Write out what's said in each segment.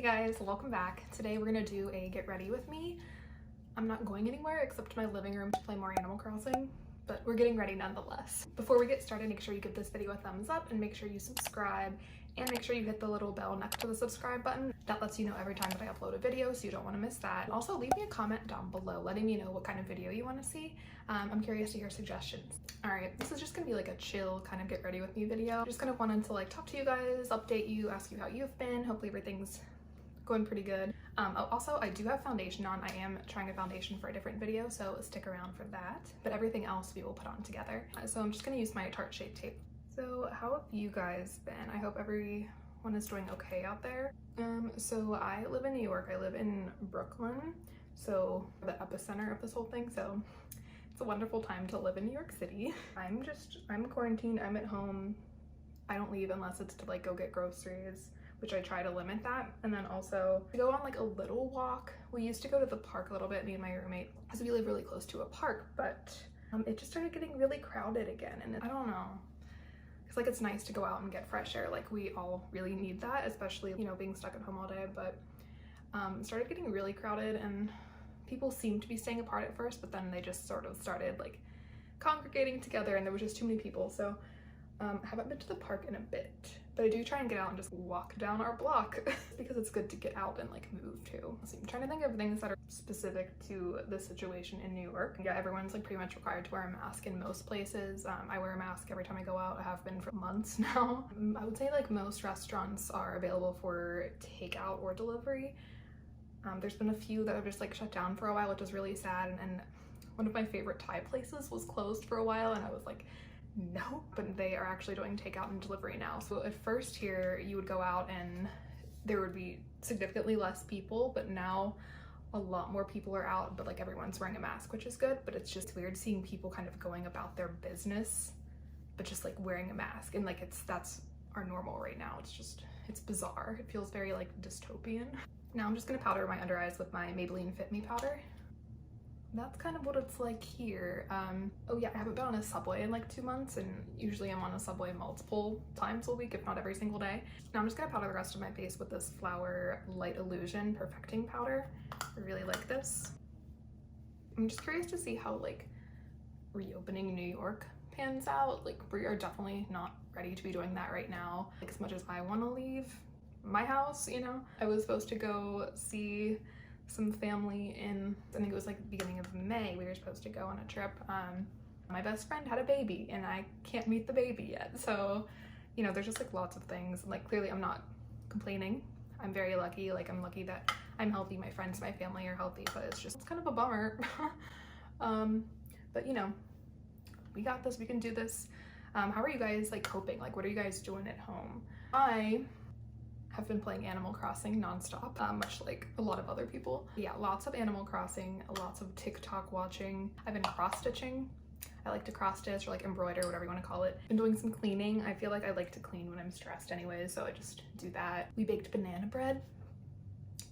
guys, welcome back. Today we're gonna do a get ready with me. I'm not going anywhere except my living room to play more Animal Crossing, but we're getting ready nonetheless. Before we get started, make sure you give this video a thumbs up and make sure you subscribe and make sure you hit the little bell next to the subscribe button. That lets you know every time that I upload a video, so you don't want to miss that. Also, leave me a comment down below letting me know what kind of video you want to see. I'm curious to hear suggestions. All right, this is just gonna be like a chill kind of get ready with me video. Just kind of wanted to like talk to you guys, update you, ask you how you've been. Hopefully everything's going pretty good. Also, I do have foundation on. I am trying a foundation for a different video, so stick around for that. But everything else we will put on together. So I'm just gonna use my Tarte Shape Tape. So how have you guys been? I hope everyone is doing okay out there. So I live in New York. I live in Brooklyn, so the epicenter of this whole thing. So it's a wonderful time to live in New York City. I'm quarantined. I'm at home. I don't leave unless it's to like go get groceries, which I try to limit that. And then also to go on like a little walk. We used to go to the park a little bit, me and my roommate, because we live really close to a park, but it just started getting really crowded again. And I don't know. It's like it's nice to go out and get fresh air. Like we all really need that, especially, you know, being stuck at home all day. But it started getting really crowded and people seemed to be staying apart at first, but then they just sort of started like congregating together and there was just too many people. So I haven't been to the park in a bit, but I do try and get out and just walk down our block because it's good to get out and like move too. So I'm trying to think of things that are specific to the situation in New York. Yeah, everyone's like pretty much required to wear a mask in most places. I wear a mask every time I go out. I have been for months now. I would say like most restaurants are available for takeout or delivery. There's been a few that have just like shut down for a while, which is really sad. And one of my favorite Thai places was closed for a while and I was like, no, but they are actually doing takeout and delivery now. So at first here you would go out and there would be significantly less people, but now a lot more people are out, but like everyone's wearing a mask, which is good. But it's just weird seeing people kind of going about their business but just like wearing a mask, and like that's our normal right now. It's bizarre. It feels very like dystopian. Now I'm just gonna powder my under eyes with my Maybelline Fit Me powder. That's kind of what it's like here. Oh yeah, I haven't been on a subway in like 2 months, and usually I'm on a subway multiple times a week, if not every single day. Now I'm just gonna powder the rest of my face with this Flower Light Illusion Perfecting Powder. I really like this. I'm just curious to see how like reopening New York pans out. Like we are definitely not ready to be doing that right now. Like as much as I wanna leave my house, you know? I was supposed to go see some family in, I think it was like the beginning of May. We were supposed to go on a trip. My best friend had a baby and I can't meet the baby yet. So, you know, there's just like lots of things. Like clearly I'm not complaining. I'm very lucky. Like I'm lucky that I'm healthy. My friends, my family are healthy, but it's kind of a bummer. But you know, we got this, we can do this. How are you guys like coping? Like what are you guys doing at home? I have been playing Animal Crossing nonstop, much like a lot of other people. Yeah, lots of Animal Crossing, lots of TikTok watching. I've been cross-stitching. I like to cross-stitch or like embroider, whatever you want to call it. Been doing some cleaning. I feel like I like to clean when I'm stressed anyways, so I just do that. We baked banana bread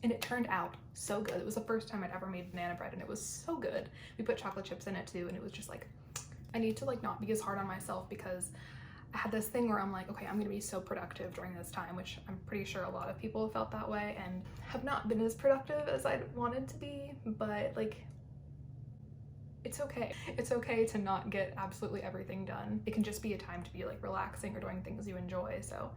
and it turned out so good. It was the first time I'd ever made banana bread and it was so good. We put chocolate chips in it too, and it was just like, I need to like not be as hard on myself because I had this thing where I'm like, okay, I'm gonna be so productive during this time, which I'm pretty sure a lot of people have felt that way and have not been as productive as I wanted to be, but like, it's okay. It's okay to not get absolutely everything done. It can just be a time to be like relaxing or doing things you enjoy. So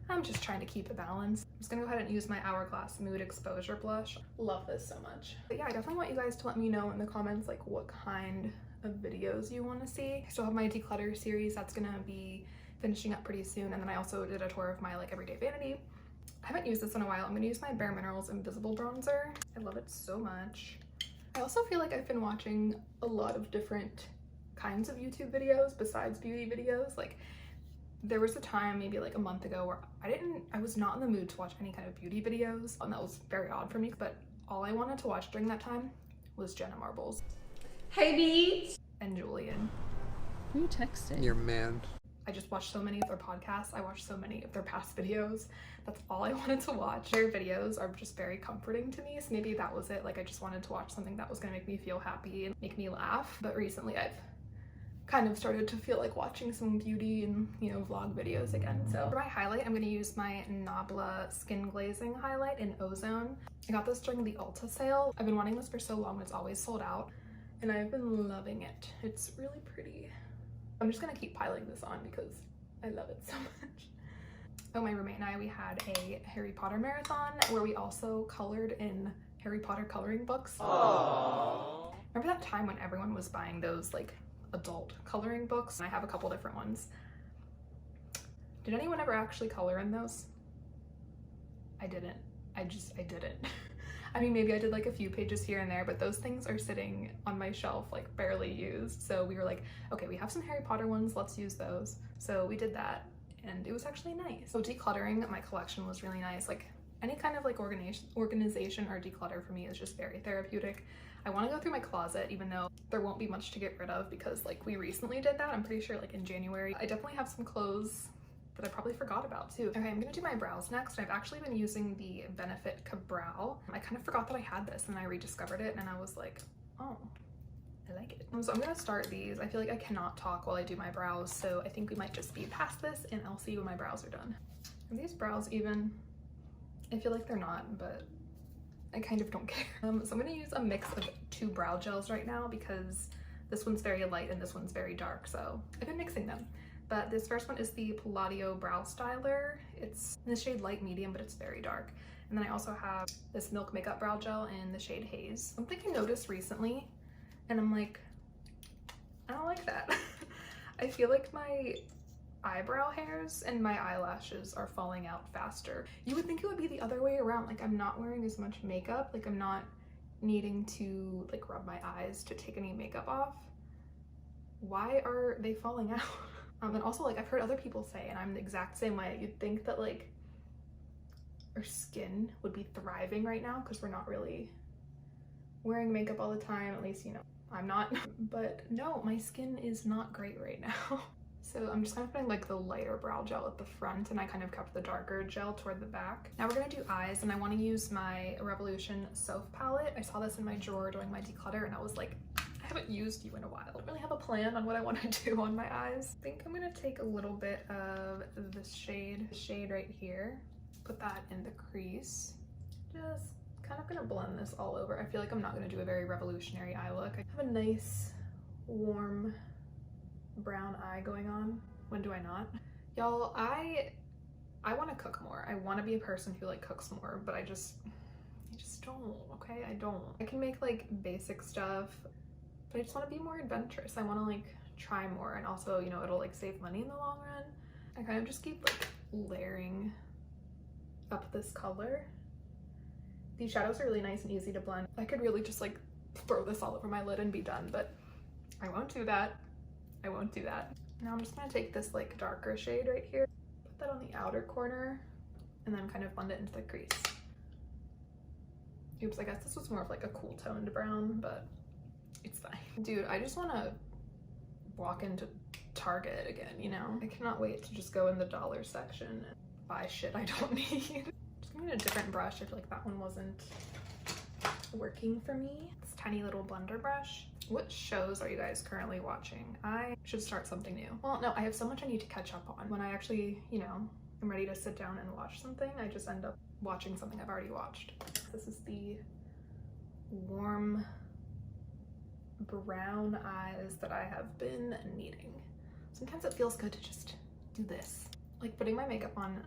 I'm just trying to keep a balance. I'm just gonna go ahead and use my Hourglass Mood Exposure Blush. Love this so much. But yeah, I definitely want you guys to let me know in the comments like what kind of videos you want to see. I still have my declutter series that's gonna be finishing up pretty soon, and then I also did a tour of my like everyday vanity. I haven't used this in a while. I'm gonna use my Bare Minerals Invisible Bronzer. I love it so much. I also feel like I've been watching a lot of different kinds of YouTube videos besides beauty videos. Like there was a time maybe like a month ago where I was not in the mood to watch any kind of beauty videos, and that was very odd for me, but all I wanted to watch during that time was Jenna Marbles. Hey beats! And Julian. Who are you texting? Your man. I just watched so many of their podcasts. I watched so many of their past videos. That's all I wanted to watch. Their videos are just very comforting to me. So maybe that was it. Like I just wanted to watch something that was gonna make me feel happy and make me laugh. But recently I've kind of started to feel like watching some beauty and, you know, vlog videos again. So for my highlight, I'm going to use my Nabla Skin Glazing highlight in Ozone. I got this during the Ulta sale. I've been wanting this for so long, it's always sold out, and I've been loving it. It's really pretty. I'm just gonna keep piling this on because I love it so much. Oh, my roommate and I, we had a Harry Potter marathon where we also colored in Harry Potter coloring books. Aww. Remember that time when everyone was buying those like adult coloring books? I have a couple different ones. Did anyone ever actually color in those? I didn't. I didn't. I mean, maybe I did like a few pages here and there, but those things are sitting on my shelf like barely used. So we were like, okay, we have some Harry Potter ones, let's use those. So we did that and it was actually nice. So decluttering my collection was really nice. Like any kind of like organization or declutter for me is just very therapeutic. I want to go through my closet, even though there won't be much to get rid of because like we recently did that. I'm pretty sure like in January. I definitely have some clothes that I probably forgot about too. Okay, I'm gonna do my brows next. I've actually been using the Benefit Brow. I kind of forgot that I had this and I rediscovered it and I was like, oh, I like it. So I'm gonna start these. I feel like I cannot talk while I do my brows, so I think we might just be past this and I'll see when my brows are done. Are these brows even? I feel like they're not, but I kind of don't care. So I'm gonna use a mix of 2 brow gels right now because this one's very light and this one's very dark, so I've been mixing them. But this first one is the Palladio Brow Styler. It's in the shade light medium, but it's very dark. And then I also have this Milk Makeup Brow Gel in the shade Haze. Something I noticed recently, and I'm like, I don't like that. I feel like my eyebrow hairs and my eyelashes are falling out faster. You would think it would be the other way around. Like I'm not wearing as much makeup. Like I'm not needing to like rub my eyes to take any makeup off. Why are they falling out? And also like I've heard other people say, and I'm the exact same way, you'd think that like our skin would be thriving right now because we're not really wearing makeup all the time, at least, you know, I'm not. But no, my skin is not great right now. So I'm just kind of putting like the lighter brow gel at the front and I kind of kept the darker gel toward the back. Now we're gonna do eyes and I want to use my Revolution Soph palette. I saw this in my drawer doing my declutter and I was like, I haven't used you in a while. I don't really have a plan on what I want to do on my eyes. I think I'm gonna take a little bit of this shade right here, put that in the crease. Just kind of gonna blend this all over. I feel like I'm not gonna do a very revolutionary eye look. I have a nice warm brown eye going on. When do I not? Y'all, I want to cook more. I want to be a person who like cooks more, but I just don't, okay? I don't. I can make like basic stuff, but I just want to be more adventurous. I want to like try more, and also, you know, it'll like save money in the long run. I kind of just keep like layering up this color. These shadows are really nice and easy to blend. I could really just like throw this all over my lid and be done, but I won't do that. I won't do that. Now I'm just gonna take this like darker shade right here, put that on the outer corner, and then kind of blend it into the crease. Oops, I guess this was more of like a cool toned brown, but it's fine. Dude, I just wanna walk into Target again, you know? I cannot wait to just go in the dollar section and buy shit I don't need. Just gonna get a different brush. I feel like that one wasn't working for me. This tiny little blender brush. What shows are you guys currently watching? I should start something new. Well, no, I have so much I need to catch up on. When I actually, you know, am ready to sit down and watch something, I just end up watching something I've already watched. This is the warm brown eyes that I have been needing. Sometimes it feels good to just do this. Like putting my makeup on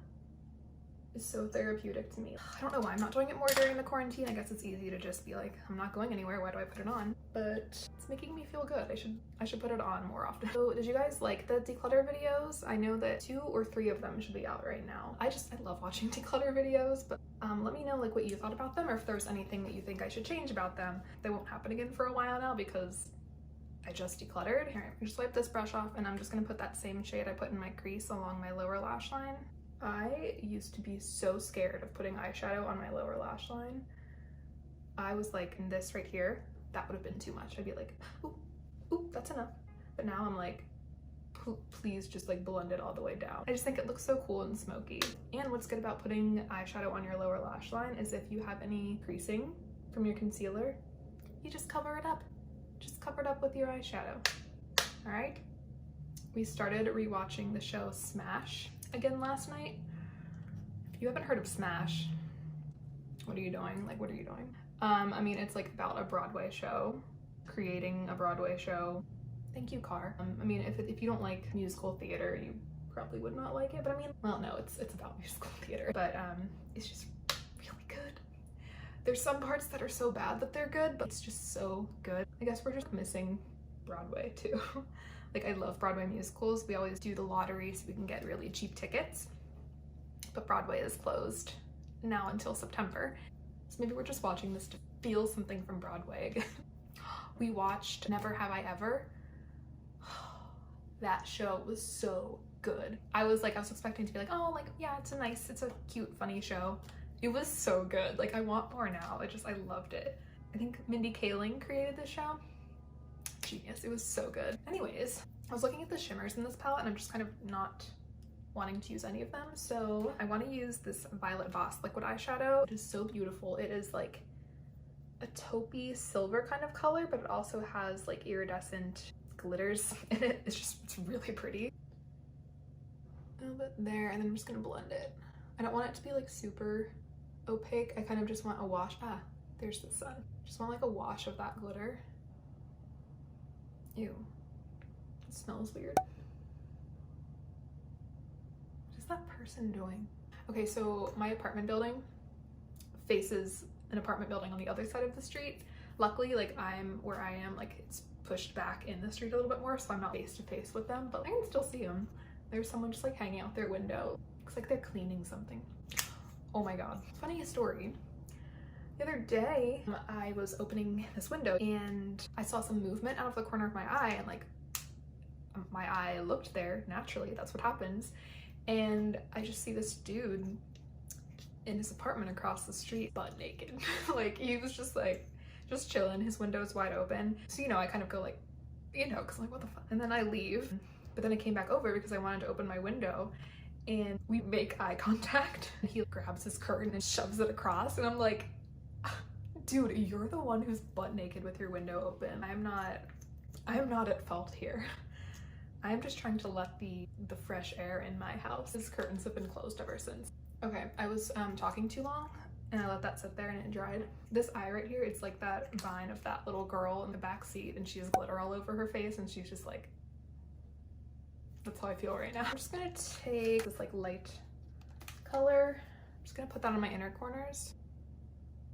is so therapeutic to me. I don't know why I'm not doing it more during the quarantine. I guess it's easy to just be like, I'm not going anywhere, why do I put it on? But it's making me feel good. I should put it on more often. So did you guys like the declutter videos? I know that 2 or 3 of them should be out right now. I love watching declutter videos, but let me know like what you thought about them, or if there's anything that you think I should change about them. They won't happen again for a while now because I just decluttered. Here, I just wipe this brush off and I'm just gonna put that same shade I put in my crease along my lower lash line. I used to be so scared of putting eyeshadow on my lower lash line. I was like, in this right here, that would have been too much. I'd be like, ooh, that's enough. But now I'm like, please just like blend it all the way down. I just think it looks so cool and smoky. And what's good about putting eyeshadow on your lower lash line is if you have any creasing from your concealer, you just cover it up. Just cover it up with your eyeshadow. All right? We started rewatching the show Smash again last night. If you haven't heard of Smash, what are you doing? Like, what are you doing? I mean, it's like about a Broadway show, creating a Broadway show. Thank you, Car. I mean, if you don't like musical theater, you probably would not like it, but I mean, well, no, it's about musical theater, but it's just really good. There's some parts that are so bad that they're good, but it's just so good. I guess we're just missing Broadway too. Like, I love Broadway musicals. We always do the lottery so we can get really cheap tickets, but Broadway is closed now until September. So maybe we're just watching this to feel something from Broadway again. We watched Never Have I Ever. That show was so good. I was expecting to be like, oh, like, yeah, it's a cute, funny show. It was so good. Like, I want more now. I loved it. I think Mindy Kaling created this show. Genius. It was so good. Anyways, I was looking at the shimmers in this palette and I'm just kind of not wanting to use any of them. So I want to use this Violet Voss liquid eyeshadow. It is so beautiful. It is like a taupey silver kind of color, but it also has like iridescent glitters in it. It's really pretty. A little bit there, and then I'm just gonna blend it. I don't want it to be like super opaque. I kind of just want a wash. Ah, there's the sun. Just want like a wash of that glitter. Ew, it smells weird. What is that person doing? Okay, so my apartment building faces an apartment building on the other side of the street. Luckily, like, where I am, like, it's pushed back in the street a little bit more, so I'm not face to face with them, but I can still see them. There's someone just like hanging out their window. Looks like they're cleaning something. Oh my god. Funny story. The other day, I was opening this window and I saw some movement out of the corner of my eye, and like, my eye looked there naturally. That's what happens. And I just see this dude in his apartment across the street, butt naked. Like, he was just chilling. His window's wide open. So, you know, I kind of go like, you know, cause I'm like, what the fuck? And then I leave. But then I came back over because I wanted to open my window, and we make eye contact. He grabs his curtain and shoves it across, and I'm like, dude, you're the one who's butt naked with your window open. I am not at fault here. I am just trying to let the fresh air in my house. His curtains have been closed ever since. Okay, I was talking too long and I let that sit there and it dried. This eye right here, it's like that vine of that little girl in the back seat, and she has glitter all over her face, and she's just like, that's how I feel right now. I'm just gonna take this like light color. I'm just gonna put that on my inner corners.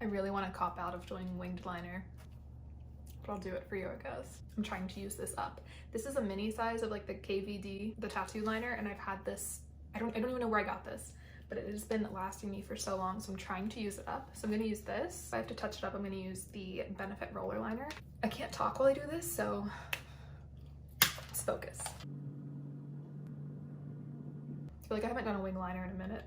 I really want to cop out of doing winged liner, but I'll do it for you, I guess. I'm trying to use this up. This is a mini size of like the KVD, the tattoo liner, and I've had this, I don't even know where I got this, but it has been lasting me for so long, so I'm trying to use it up. So I'm gonna use this. If I have to touch it up, I'm gonna use the Benefit roller liner. I can't talk while I do this, so let's focus. I feel like I haven't done a wing liner in a minute.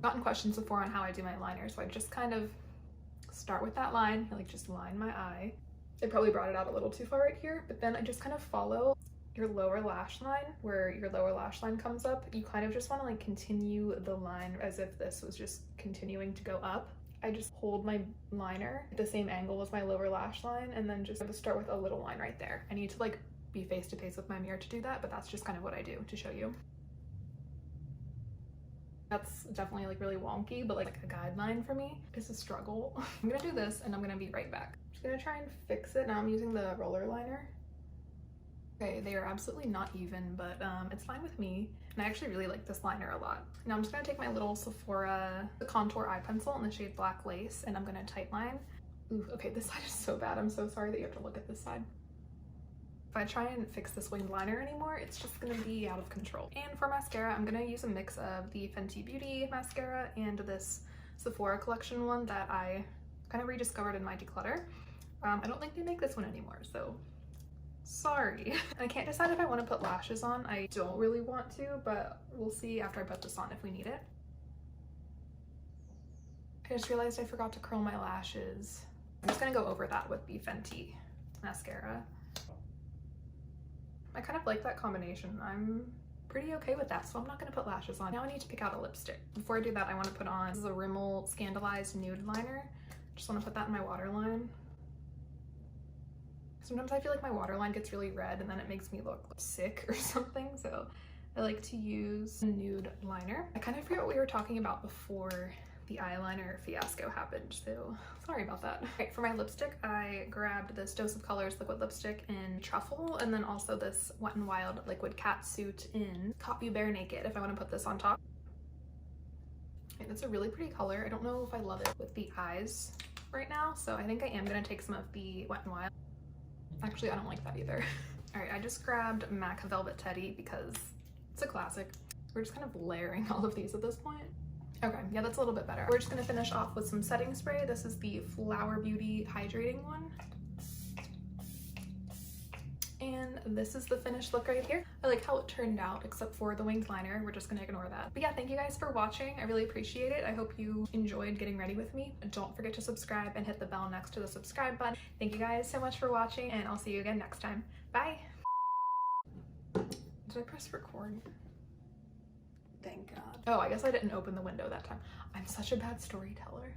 Gotten questions before on how I do my liner, so I just kind of start with that line, like just line my eye. I probably brought it out a little too far right here, but then I just kind of follow your lower lash line. Where your lower lash line comes up, you kind of just want to like continue the line as if this was just continuing to go up. I just hold my liner at the same angle as my lower lash line, and then just start with a little line right there. I need to like be face to face with my mirror to do that, but that's just kind of what I do to show you. That's definitely like really wonky, but like a guideline for me is a struggle. I'm gonna do this and I'm gonna be right back. I'm just gonna try and fix it. Now I'm using the roller liner. Okay, they are absolutely not even, but it's fine with me. And I actually really like this liner a lot. Now I'm just gonna take my little Sephora contour eye pencil in the shade Black Lace, and I'm gonna tight line. Ooh, okay, this side is so bad. I'm so sorry that you have to look at this side. If I try and fix this winged liner anymore, it's just gonna be out of control. And for mascara, I'm gonna use a mix of the Fenty Beauty mascara and this Sephora collection one that I kind of rediscovered in my declutter. I don't think they make this one anymore, so sorry. I can't decide if I want to put lashes on. I don't really want to, but we'll see after I put this on if we need it. I just realized I forgot to curl my lashes. I'm just gonna go over that with the Fenty mascara. I kind of like that combination. I'm pretty okay with that, so I'm not gonna put lashes on. Now I need to pick out a lipstick. Before I do that, I want to put on, this is a Rimmel Scandalized Nude Liner. Just want to put that in my waterline. Sometimes I feel like my waterline gets really red and then it makes me look sick or something, so I like to use a nude liner. I kind of forget what we were talking about before the eyeliner fiasco happened, so sorry about that. Okay, for my lipstick, I grabbed this Dose of Colors liquid lipstick in Truffle, and then also this Wet n Wild liquid catsuit in Caught You Bare Naked if I want to put this on top. Okay, that's a really pretty color. I don't know if I love it with the eyes right now, so I think I am gonna take some of the Wet n Wild. Actually, I don't like that either. All right, I just grabbed MAC Velvet Teddy because it's a classic. We're just kind of layering all of these at this point. Okay, yeah, that's a little bit better. We're just gonna finish off with some setting spray. This is the Flower Beauty hydrating one. And this is the finished look right here. I like how it turned out, except for the winged liner. We're just gonna ignore that. But yeah, thank you guys for watching. I really appreciate it. I hope you enjoyed getting ready with me. Don't forget to subscribe and hit the bell next to the subscribe button. Thank you guys so much for watching, and I'll see you again next time. Bye. Did I press record? Thank God. Oh, I guess I didn't open the window that time. I'm such a bad storyteller.